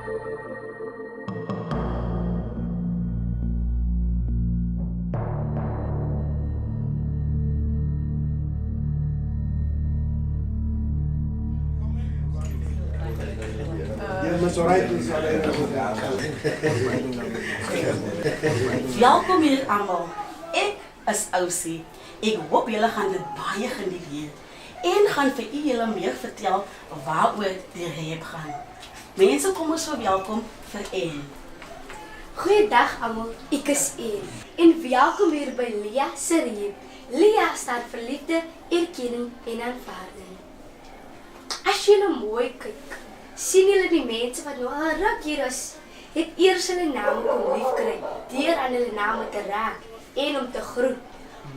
Welkom hier allemaal. Ek is Ousie. Ek hoop julle gaan dit baie geniet hier en gaan vir julle meer vertel waaroor die reep gaan. Mense, kom ons verwelkom vir Anne. Goeiedag almal, ek is Anne en welkom hier by Lia se reep. Lia staan vir liefde, erkenning en aanvaarding. As julle mooi kyk, sien julle die mense wat nou al ruk hier is, het eers hulle name kom liefkry, deur aan hulle name te raak en om te groet.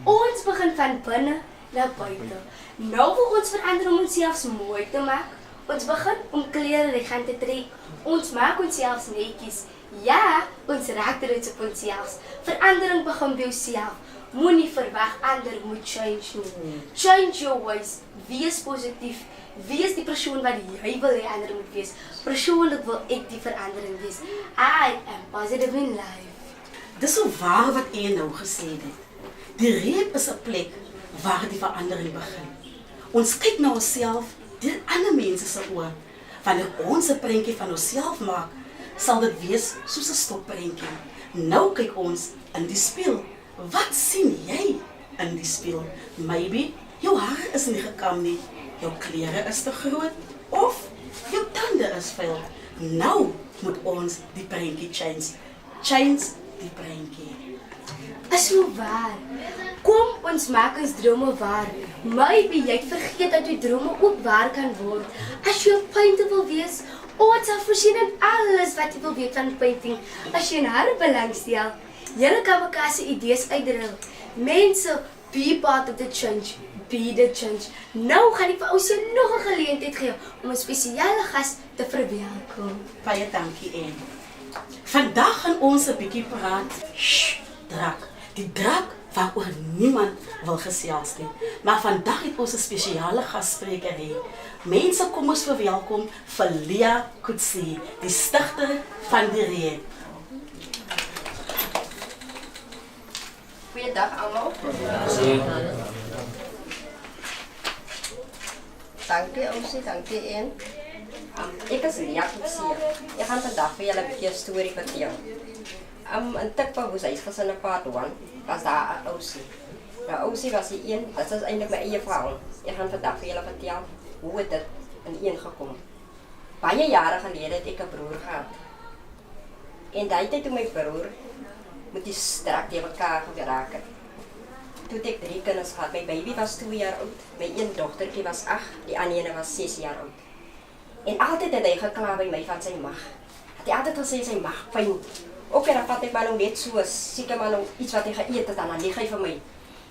Ons begin van binne na buite. Nou wil ons verander om onsself mooi te maak. Ons begin om klere elegant te trek. Ons maak onsself netjies. Ja, ons raak trots op onsself. Verandering begin by jouself. Moenie verwag ander moet change nie. Change your ways. Wees positief. Wees die persoon wat jy wil hê ander moet wees. Persoonlik wil ek die verandering wees. I am positive in life. Dis so waar wat Anne nou gesê het. Die reep is 'n plek waar die verandering begin. Ons kyk na onsself deur ander mense se oë. Wanneer ons 'n prentjie van onsself maak, sal dit wees soos 'n stopprentjie. Nou kyk ons in die spieël. Wat sien jy in die spieël? Maybe jou hare is nie gekam nie, jou klere is te groot of jou tande is vuil. Nou moet ons die prentjie change. Change die prentjie. Is so waar. Kom ons maak ons drome waar. Maybe jy het vergeet dat jou drome ook waar kan word. As jy 'n painter wil wees, ons sal voorsien in alles wat jy wil weet van painting. As jy in hare belangstel, julle kan mekaar se idees uitdrul. Mense, be part of the change. Be the change. Nou gaan ek vir Ousie nog 'n geleentheid gee om 'n spesiale gas te verwelkom. Baie dankie, Anne. Vandag gaan ons 'n bietjie praat. Drak. Die drak waaroor niemand wil gesels nie. Maar vandag het ons 'n spesiale gasspreker hier. Mense, kom ons verwelkom vir Lia Kutsi, die stigter van die reep. Goeiedag almal. Dankie Ousie, dankie Anne. Ek is Lia Kutsi. Ek gaan vandag vir julle 'n bietjie 'n storie vertel. In Tikpa se huisgesin in Part 1 was daar 'n Ousie. Nou Ousie was die een, dit is eintlik my eie verhaal. Ek gaan vandag vir julle vertel hoe dit in een gekom. Baie jare gelede het ek 'n broer gehad. En daai tyd toe my broer met die strak te mekaar geraak het. Toe het ek 3 kinders gehad. My baby was 2 jaar oud, my een dogtertjie was 8, die ander een was 6 jaar oud. En altyd het hy gekla by my van sy mag. Het hy altyd gesê sy mag pyn. Ook en dan vat ek maar nou net so, seker maar nou iets wat hy geëet het, en dan lig hy vir my.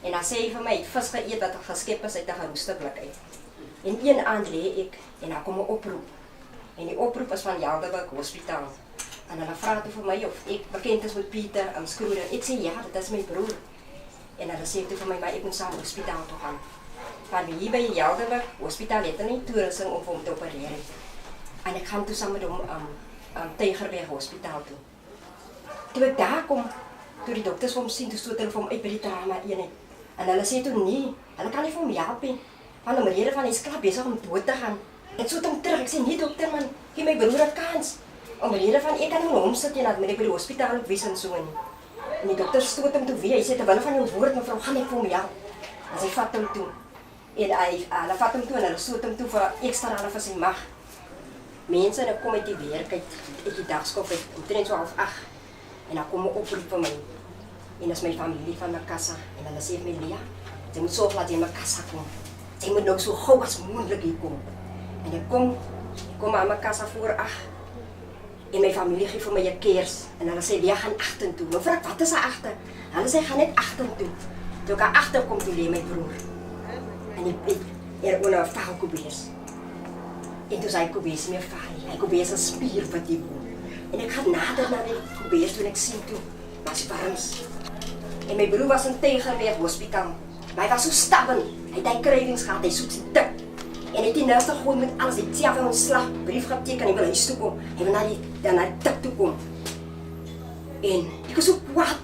En dan sê hy vir my, hy het vis geëet wat geskep is uit 'n geroeste blik uit. En een aand lê ek, en dan kom 'n oproep. En die oproep is van Helderberg Hospitaal. En hulle vra toe vir my of ek bekend is met Pieter Skroeder. Ek sê ja, dit is my broer. En hulle sê toe vir my, maar ek moet saam hospitaal toe gaan. Van hier by Helderberg Hospitaal het hulle nie toerusting om hom te opereer. En ek gaan toe saam met hom Tygerberg Hospitaal toe. Toe ek daar kom, toe die dokters vir hom sien, toe stoot hulle vir hom uit by die trauma eenheid. En hulle sê toe nee, hulle kan nie vir hom help nie. Van om rede van hy is klaar besig om dood te gaan. Ek stoot hom terug, ek sê nee dokter man, gee my broer 'n kans. Om rede van ek kan nie met hom sit en dat moet ek by die hospitaal op wees en so nie. En die dokter stoot hom toe weer, hy sê terwyl van jou woord mevrou, gaan ek vir hom help. En sy vat hom toe. En hulle vat hom toe en hulle stoot hom toe vir ekstra rande vir sy mag. Mense, en ek kom uit die werk uit, ek die dagskof uit, omtrent so 7:30. En dan kom 'n oproep vir my. En dis my familie van Makassa. En hulle sê vir my, Lia, jy moet sorg dat jy in Makassa kom. Jy moet nou so gou as moontlik hier kom. En ek kom aan Makassa voor 8. En my familie gee vir my 'n kers. En hulle sê, Lia, gaan agtertoe. Nou vra ek, wat is daar agter? Hulle sê, gaan net agtertoe. Toe ek agter kom, toe lê my broer. En ek onder 'n valkobees. En toe sê hy kobees meer val. Hy kobees 'n spier wat hy woon. En ek gaan nader na die kobees toe en ek sien toe, maar sy warms. En my broer was in Tygerberg Hospitaal. Maar hy was so stubborn. Hy het cravings gehad, hy soek sy tik. En hy het die nurse gegooi met alles. Hy het self 'n ontslagbrief geteken. Hy wil huis toe kom. Hy wil na die tik toe kom. En ek was so kwaad.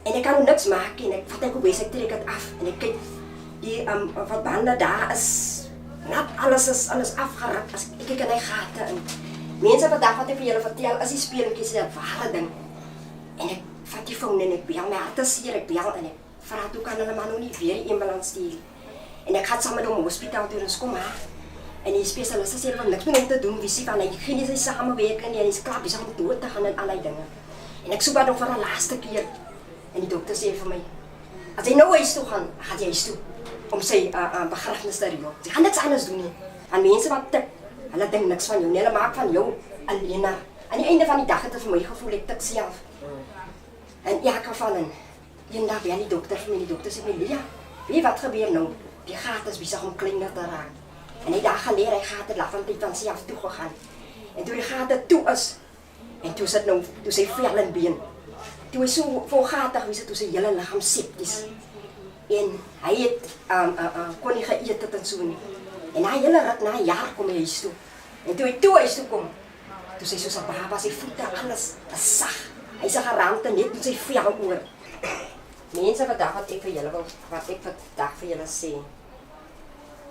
En ek kan nog niks maak nie. En ek vat ek op ek trek dit af. En ek kyk die verbande daar is nat, alles is afgeruk. As ek kyk in die gate in. Mense vandag wat ek vir julle vertel, is die speletjies 'n ware ding. En ek vat die foon en ek bel my hart is seer, ek bel en ek vra toe kan hulle maar nou nie weer 'n ambulans stuur. En ek gaan saam met hom hospitaal toe en ons kom maar. En die spesialiste sê van niks meer om te doen, wie sê van hy geen nie sy samewerking nie en hy's klaar besig om dood te gaan en allerlei dinge. En ek soek maar nog vir 'n laaste keer. En die dokter sê vir my, as hy nou huis toe gaan hy huis toe om sy begrafnis te reël. Sy gaan niks anders doen nie. En mense wat tik, hulle dink niks van jou nie, hulle maak van jou alleen. Aan die einde van die dag het ek vir my gevoel ek tik self. En in elk geval eendag bel die dokter vir my, die dokter sê my, Lia, weet jy wat gebeur nou? Die gat is besig om kleiner te raak. En hy dag geleer, hy gat het lafantyd van self toegegaan. En toe die gat toe is, en toe sit nou, toe sy vel en been. Toe hy so volgatig was, toe sy hele liggaam septies. En hy het kon nie geëet het en so nie. En hy hele rit na 'n jaar kom hy huis toe. En toe hy huis toe kom, toe sy soos 'n baba, sy voete alles is sag. Hy se geraamte net met sy vel oor. Mense vandag wat ek vir julle sê,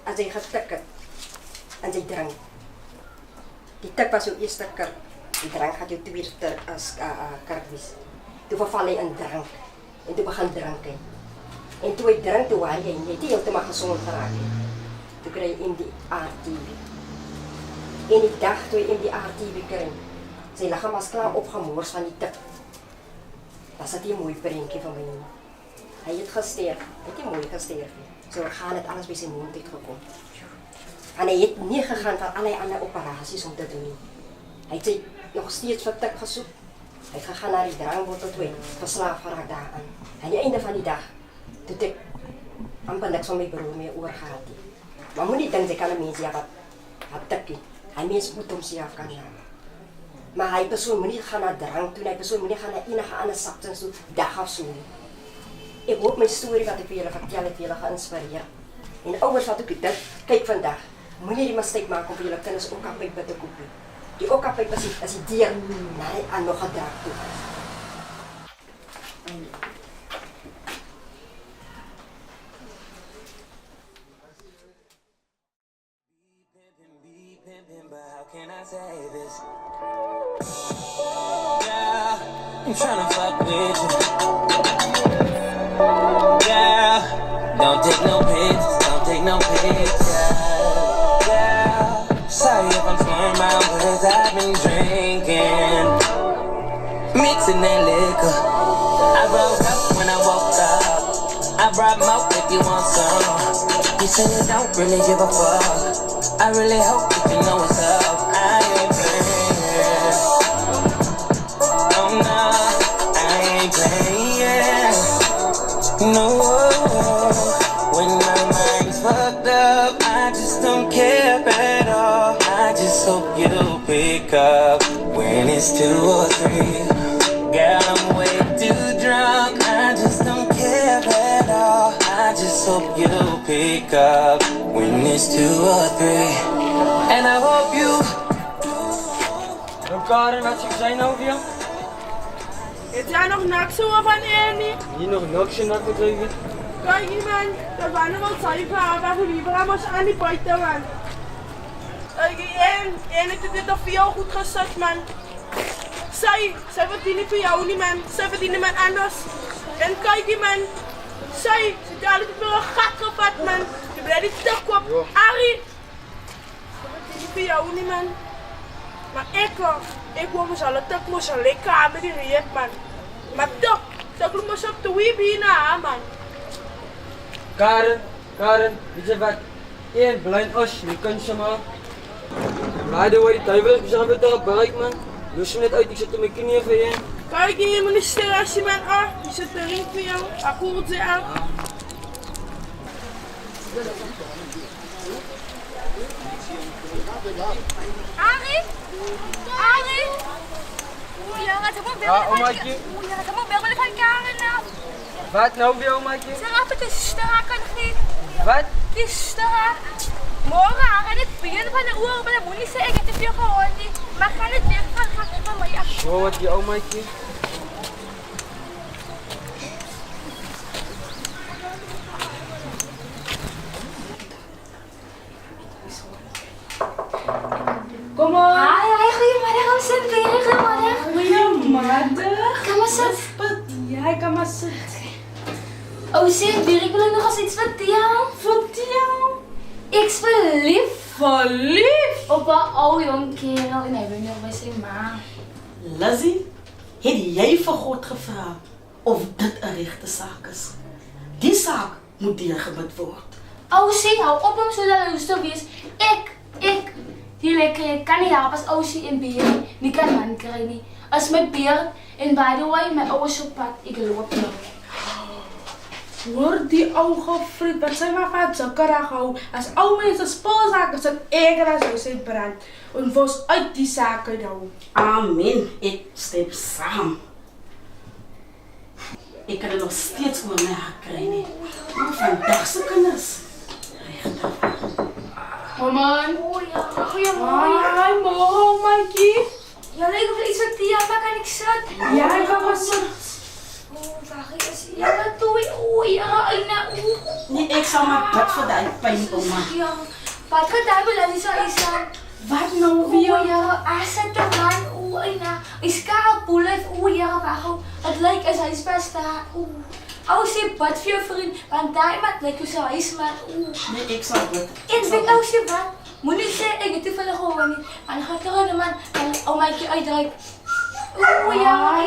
as jy getik het, en jy drink, die tik was jou eerste kurk, die drank gaat jou tweede kurk wees. Toe verval hy in drank, en toe begin drink hy. En toe hy drink, toe waar jy net nie heeltemal gezond geraak het. Toe kry hy MDR-TB. En die dag toe hy MDR-TB kry, sy liggaam was klaar opgemors van die tik. Was dit nie 'n mooi prentjie van my nie. Hy het gesterf, hy het nie mooi gesterf nie. Sy orgaan het alles by sy mond uitgekom. En hy het nie gegaan van allerlei ander operasies om te doen nie. Hy het sy nog steeds vir tik gesoek. Hy het gegaan na die drankbottel toe, verslaaf geraak daaraan. Aan die einde van die dag, toe ek amper niks van my broer meer oorgehad het. Maar moenie dink, jy kan 'n mens wat tikkie. Hy mens moet homself kan ja. Maar hy persoon moenie gaan na drank toe, hy persoon moenie gaan na enige ander substance toe, dag af so nie. Ek hoop my storie wat ek vir julle vertel het julle geïnspireer. En ouers wat ook dit kyk vandag, moenie die mistake maak om vir julle kinders okkapype te koop nie. Die okkapype is die deur na nog 'n drank toe. Can I say this? Yeah, I'm tryna fuck with you. Yeah, don't take no pics, yeah. Sorry if I'm slurring my words, I've been drinking, mixing that liquor. I woke up when I woke up, I brought more if you want some. You say you don't really give a fuck, I really hope that you know what's up. I ain't playing, oh no, I ain't playing, no. When my mind's fucked up, I just don't care at all. I just hope you'll pick up when it's 2 or 3. Girl, I'm way too drunk, I just don't care at all. I just hope you'll pick up when it's 2 or 3. And I hope you. Karen, wat zeg jij nou weer? Het jij nog niks over van Annie? Hier nog niks in dat bedrijf. Kijk hier man, dat waren wel zuiver, maar we liever aan ons aan die buiten man. Kijk hier, en ik heb dit al veel goed gezegd man. Zij verdienen voor jou niet man, zij verdienen man anders. En kijk hier man, zij dadelijk weer een gat gevat man. Je blijft niet stuk op, Arie. Zij verdienen voor jou niet man. Maar ik wil mezelf toch moest lekker aan met die reep man. Maar toch moest op de web hierna man. Karen, weet je wat? Eén blind as, je kunt ze maar. Maar de way die duivel is bezig met haar bereik man. Los me net uit, ik zit op mijn knieën voor je. Kijk hier, meneer Sterasje man, die zit erin voor jou. Akkoord ze aan. Arie? Oeh, ja, het moet wel. Omaatje. Oeh, ja, het moet wel van Karen nou. Wat nou weer, omaatje? Zeg af, het is sterk, kan geen. Wat? Het is sterk. Môre, en het begin van de oor, maar dat moet niet zeggen, ik heb te veel gehoord. Maar ga het weer van mij af. Zo, wat die omaatje? Kom op. Hi, goedemiddag, kom zitten. Goedemiddag. Goedemiddag. Kom maar zitten. Ja, ik kan maar zitten. Oh, zeg, ik wil nog eens iets vertellen. Vertel. Ik is verliefd Verliefd. op een oude jong kerel en hij woont nog bij zijn ma. Lizzie, het jy vir God gevra of dit 'n regte saak is? Die saak moet deurgebid word. Oh, zeg, hou op om zo dat rustig te wees. Die lekker kan niet helpen als Oussie en Beer niet kan man krijgen. Nie. Als mijn beer en by the way, mijn ouders op pad, ik loop nou. Hoor die oude vriend, wat zijn maar van zakkera gehou. Als oude mensen spoorzaken is het erger als hij zijn brand. En vos uit die zaken nou. Amen, ek stem saam. Ek kan dit nog steeds oor my hart kry nie. Maar vandag se kinders, regtig. Mama. Oh ja, goeiemorgen. Hi, mom, Mikey. Ja, ik wil iets vertellen, maar kan ik zitten? Ja, ik kan maar zitten. Oh, wacht eens. Ja, wat doe je? Oh ja, Nee, ek sal maar bid vir daai pyn, ouma. Ja, wat gaat daar wel eens aan? Wat nou Oh weer? ja, aset te gaan. Oh, is kaalpoelen. Oh ja, wacht. Het lijkt als hij is best daar. Oh, ze bad voor je vriend, want daar iemand lijkt zo is, maar Nee, ek sal bid. en weet als je wat? Moet niet zeggen, ik heb toevallig gewoon niet. Maar dan gaat er een man en omaatje uitdrukt. Oh ja,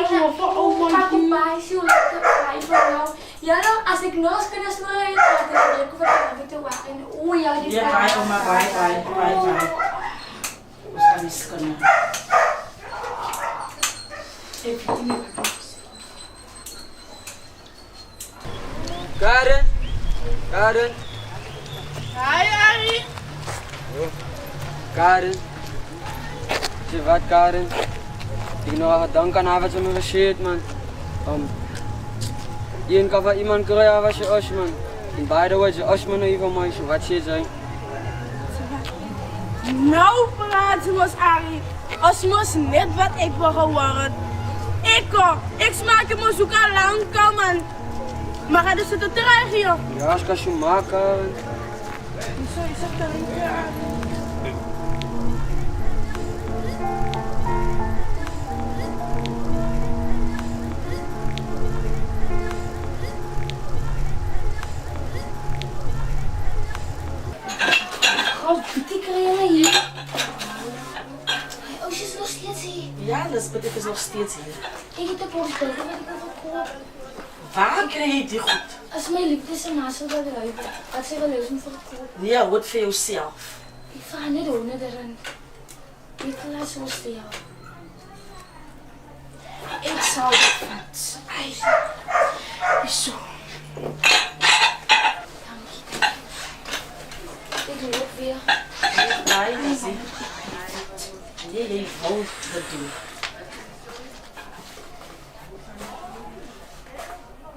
pak op mij, zo lekker bij voor jou. Ja, dan als ik nog eens kan snoeren, dan druk ik even te wachten. Oh ja, die Ja, bye, ouma, bye. Ons gaan nie skinde. Karen. Hi, Harry. Karen. Zeg wat, Karen? Ik nog dank aan haar wat ze me verzeerd, man. Iemand kan van iemand krijgen was je os, man. En by the way, je os, man, even mooi, wat je zijn. Nou praat ze mos, Harry. Als mos net wat ik wil horen. Ik smaak hem zo al lang, man. Maar ga dus zitten terug hier. Ja, als kan je maken. Zo is het dan, ja. Oh, die krijgen hier. Oh, ze is nog steeds hier. Ja, Lisbeth, ek is nog steeds hier. Ik heb de post wat ik wil kopen. Waar kry jy die goed? Als mijn liefde zijn naast wil ruiken, wat ze wel eens om voor kopen. Nee, hou dit vir jouself. Ik vraag niet onder erin. Ik laat zo stil. Ik zal het vat. Zo. Ik loop weer. Bye, Lizzie. Nee, jy wou dit doen.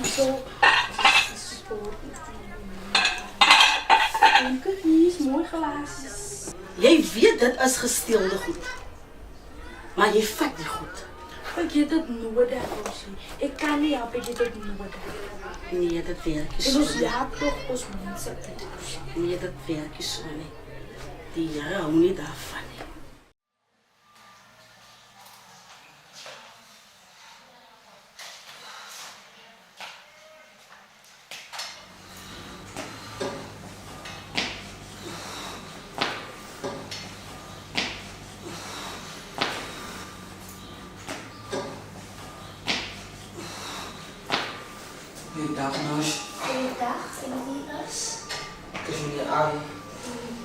Zo. Kijk, hier is mooi glaas. Jy weet dit is gesteelde goed. Maar jy vat die goed. Ik heb het nodig, Rosie. Ik kan niet helpen, ik heb het nodig. Nee, dit werk nie En so ons nie. laat toch ons mensen. Nee, dit werk nie so nie. Die Here hou nie daarvan nie. Goeiedag, Noos. Goeiedag, Elias. Ik is meneer Ali.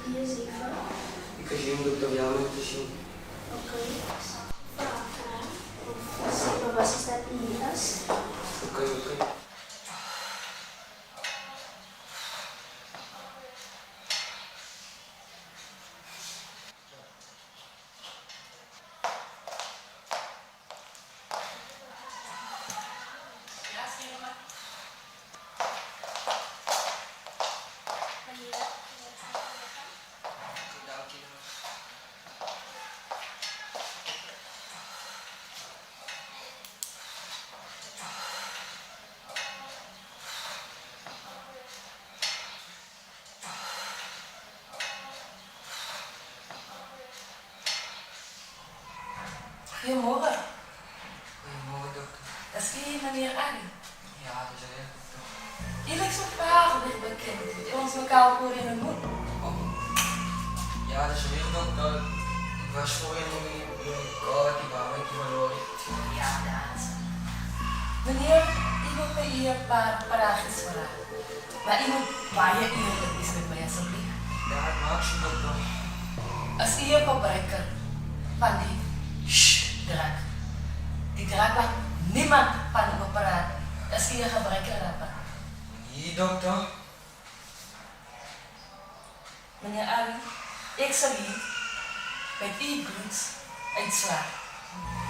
Hier is Eva. Ik is hier om dokter Jan te zien. Oké. Zeker, was is dat Elias? Oké. Goedemorgen. Goedemorgen, dokter. Dat is hier meneer Annie. Ja, dat is heel dokter. Je lijkt zo'n vragen licht bekend. Je ons elkaar voor in de moed. Ja, dat is heel dokter. Ik was voorheen nog in de kaart, die baan, ik verloren. Ja, dat is. Meneer, ik wil bij je een paar vragen vragen. Maar ik moet bij je eerlijk is met mij alsjeblieft. Ja, ik maak ze dokter. Als je gebruiker van die drank. Die drank wat niemand van hem praat. Als je gebruiker hebt. Nee, dokter. Meneer Ari, ik zal hier met uw bloed uitslagen.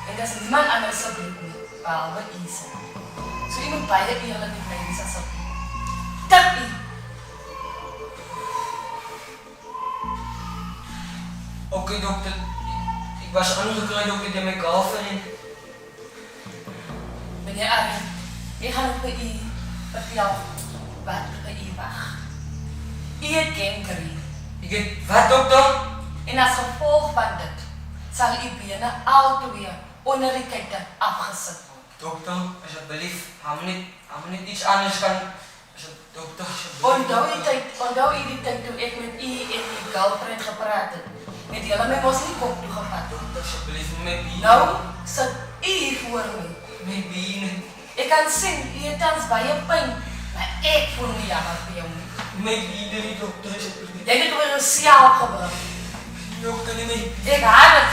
En dat is niemand anders zijn bloed meer, behalve Isa. Zo je moet beide eerlijk met mij zijn alsjeblieft. Dat u. Oké, dokter. Ik was aangekleed ook in mijn koffer. Meneer Ari, ik ga nog bij u vertellen wat bij u wacht. U kent Green. Wat, dokter? En als gevolg van dit zal uw benen alweer onder de keten afgezet worden. Dokter, alsjeblieft, gaan we niet iets anders gaan. Dokter, alsjeblieft. Onthou u die tijd toen ik met u en uw girlfriend gepraat heb. Met jullie mij was niet kop toegevat. Dokter, alsjeblieft, mijn benen. Nou, zit u hier voor me. Mijn benen. Ik kan zien, u heeft thans bij je pijn. Maar ik voel me jammer voor jou. Mijn benen, dokter, alsjeblieft. Jij bent weer een sjaal gebruikt. Dokter, nee. Ik haat het.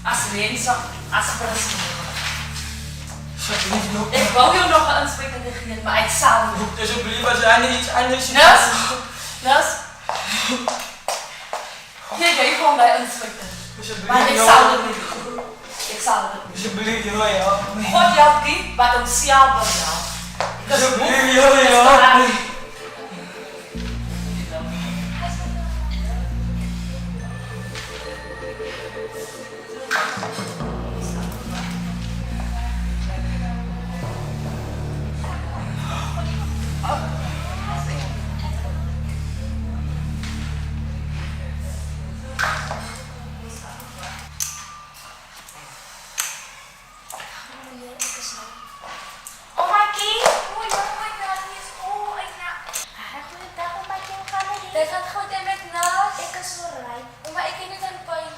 Als mensen, als personen. Alsjeblieft, dokter. Ik wou jou nog een inspreker geven, maar ik zal niet. Dokter, alsjeblieft, als jij niet iets anders Nus? Hier, jij gewoon bij inspreker. Alsjeblieft, Maar ik zal het niet doen. Ik zal het niet doen. Alsjeblieft, ja. God jou die, wat een sjaal van jou. Alsjeblieft, ja. Dat gaat goed en met Nas. Ik is vooruit. Maar ik heb niet aan pijn.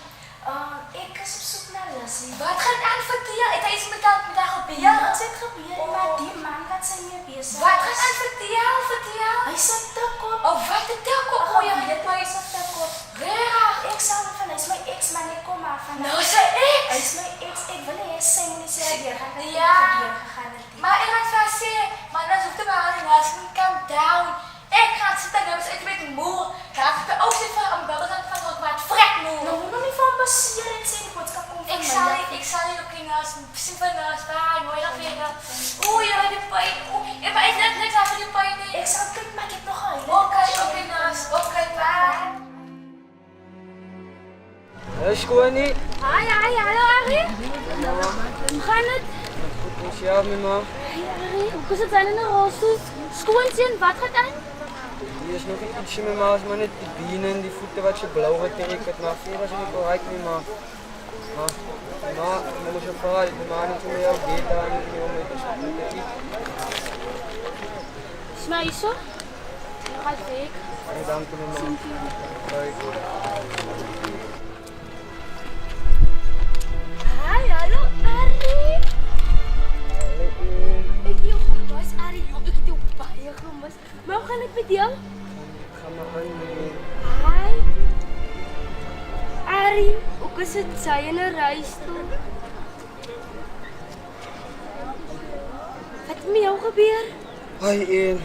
Ik is op zoek naar Lassie. Wat gaat aan vertellen? Ik heb iets met jou gebeuren. Ja, wat zit gebeuren? Maar die man wat zijn mee bezig. Wat gaat aan vertellen? Vertel. Hij zit te kort. Oh, wat vertel ik? Oh, ja, dit maar is te kort. Reg. Ik zou hem van, hij is mijn ex, maar ik kom maar van. Nou, zijn ex. Hij is mijn ex. Ik wil niet eens zijn moet zeggen weer gaan. Ja. Gegaan met die. Maar ik ga het vast zeggen. Maar dan zoekt de man in huis. Calm down. Ik ga het zitten. Dan is het met moe. Ga ik de oogst van een babbel van wat maar het vrek moe. Nou, hoe nog niet van baseren. Ik zei, ik moet komen van Ik zal je ook in huis. Misschien van huis. Waar, mooi nog weer. Oeh, je hebt de pijn. Oeh, maar ik net niks aan die pijn. Ik zal kijken, maar ik heb nog een. Oké, ook in huis. Oké, bye. Hé, Schoenie. Hi, hallo Arie. Hoe gaat het? Goed, is jou, mijn man. Hey Arie, hoe is het zijn in de rolstoel? Schoentje, wat gaat aan? Hier is nog ietsje, mijn man, maar net die benen en die voeten wat je blauw getekend. Maar verder is het niet bereikt, mijn man. Maar, dan moet je vooral de man niet meer jou geeft aan, niet meer met de schoenen. Is mij zo? Ga ik. Hey, dank je, mijn man. Hoi. Hi, hallo Arie. Ik heb jou gemist, Arie. Ik heb jou baie gemist. Maar hoe gaan het met jou? Ga maar aan, mijn Hi. Arie, hoe is het zij in een reis toe? Wat is met jou gebeurd? Hoi, Ian.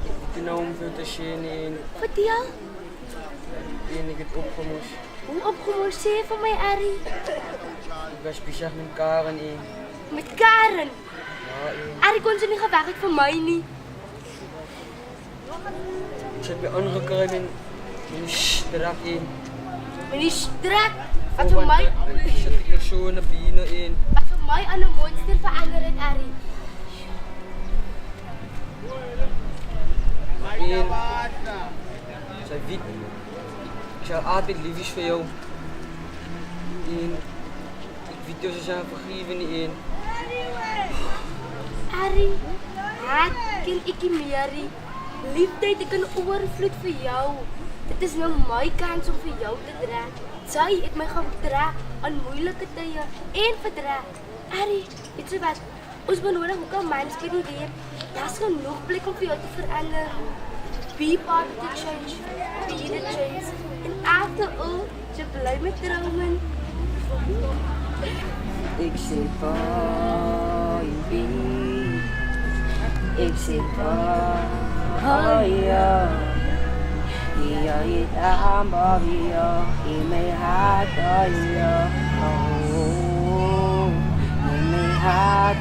Ik ben nou om veel te zien, Ian. Vertel. Ian, ik heb opgemoest. Hoe opgemoest sê je van mij, Arie? Ik was bezig met Karen, Ian. Met Karen? Ja, Ian. Arie kon ze niet gewerkt voor mij niet. Ik zit weer aangekruid in die strak, Ian. Meneer Strak, wat voor mij... Ik zit hier zo in de benen, Ian. Wat voor mij aan een monster veranderd het, Arie. Ian. Zij weet, ik zal altijd lief is voor jou. Ian. video's is aan vergeven nie een. Harry, haat ken ek nie meer nie. Liefde het ek in oorvloed vir jou. Dit is nou my kans om vir jou te dra. Sy het my gedra aan moeilike tye en verdra. Harry, weet jy wat? Ons benodig ook al myns by die weer. Daar's genoeg plek om vir jou te verander. Be part of the change. Be the change. And after all, jy bly met dromen. Ik zit baby. Ik zit baby. Ja, je aan baby. In mijn hart, in mijn hart,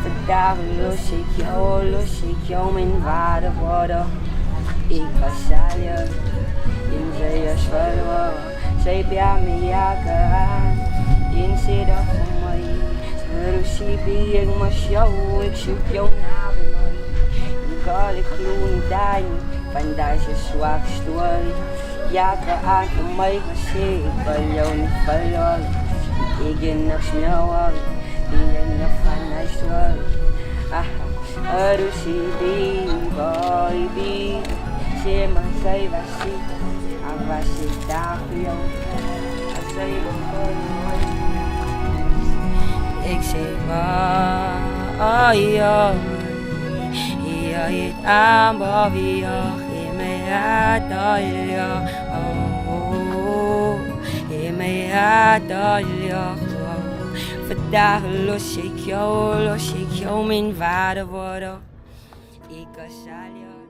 vandaag los ik jou mijn waarde worden. Ik was al je, in zij is verloren. Zij bij me jagen, in zit er voor mij. Ruzie bij ik maar jou, ik zoek jou naar bij mij. Ik kan ik geloof niet aan, van deze zwak stoel. Jagen aan voor mij gezien, ik wil jou niet verloren. Ik ben nog sneller, die je nog van mij stoel. Ruzie baby, zeg maar zij was ziek. Was ik daar voor jou, als zij begon. Ik zeg maar, ja, je het aanbouwen, in mijn hart, ja, in mijn hart, ja. Vandaag los ik jou, mijn waarde worden. Ik was al jou.